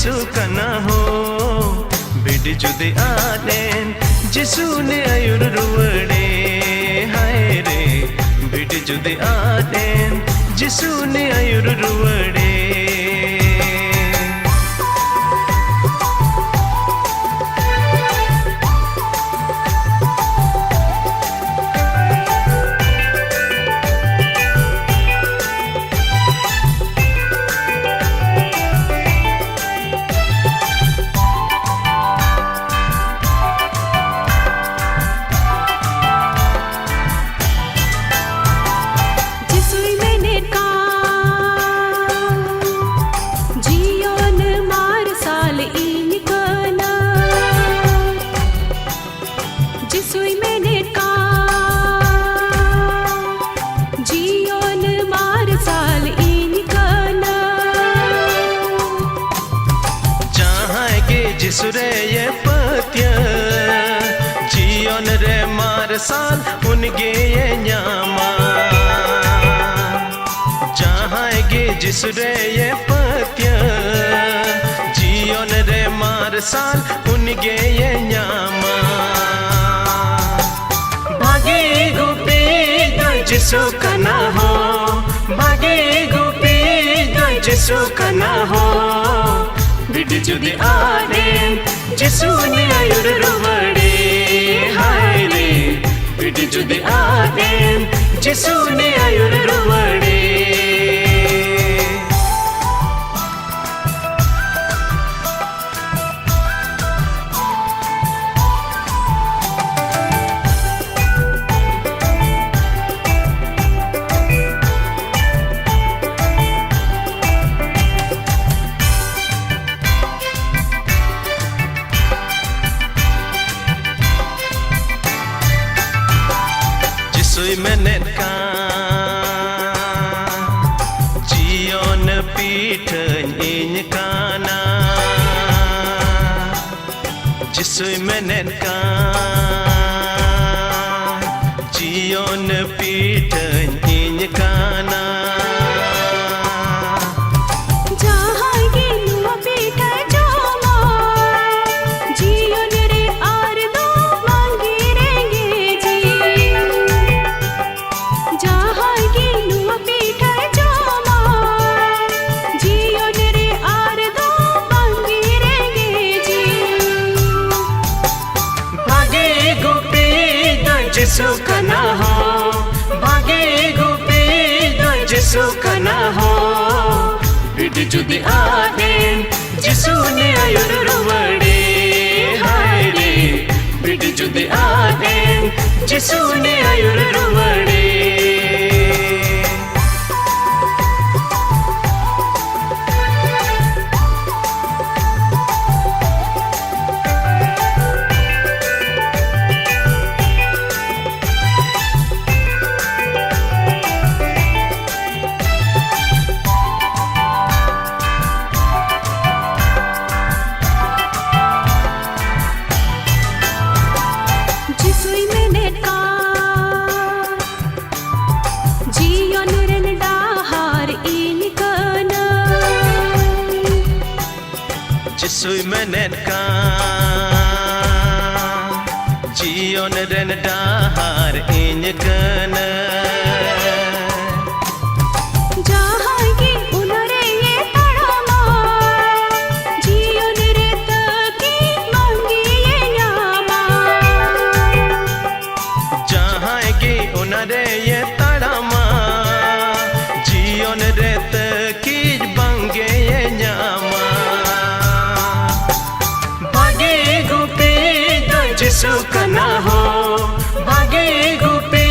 जिसु कना हो बिड जुदे आदेन जिसु ने आयुर रुवड़े हाय रे बिड जुदे आदेन जिसु ने आयुर रुवड़े जिसुरे ये पत्य जियोन रे मार साल उनगे ये न्यामा जहाँ गे जिसुरे ये पत्य जियोन रे मार साल उनगे ये न्यामा भागे गुपी दो जिसु कना हो भागे गुपी दो जिसु कना हो बिड जुदे आदेन जिसु ने आयुर रुवड़े हाय रे बिड जुदे आदेन जिसु ने आयुर रुवड़े Soy menetka jion pithen in kana jisoy menetka jion pithen in kana जिसु कना हो भागे गुपी दो जिसु कना हो बिड जुदे आदेन जिसु ने आयुर रुवड़े हाय रे बिड जुदे आदेन जिसु ने आयुर रुवड़े जिसुई menetka jion ren dahar in kana जहाँ की उनरे ये तड़मा जियोन रे तकी मांगी ये न्यामा जहाँ की उनरे ये तड़मा जियोन रे तकी मांगे ये न्यामा जिसु कना हो भागे गुपी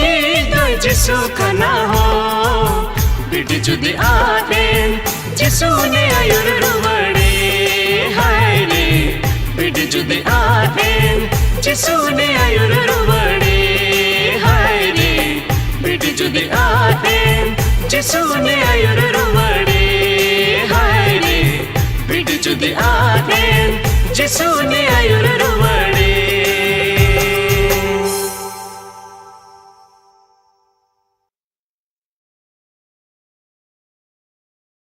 दो जिसु कना हो बिड जुदे आदेन जिसु ने आयुर रुवड़े हाय रे बिड जुदे आदेन जिसु ने आयुर रुवड़े हाय रे बिड जुदे आदेन जिसु ने आयुर रुवड़े हाय रे बिड जुदे आदेन जिसु ने आयुर रुवड़े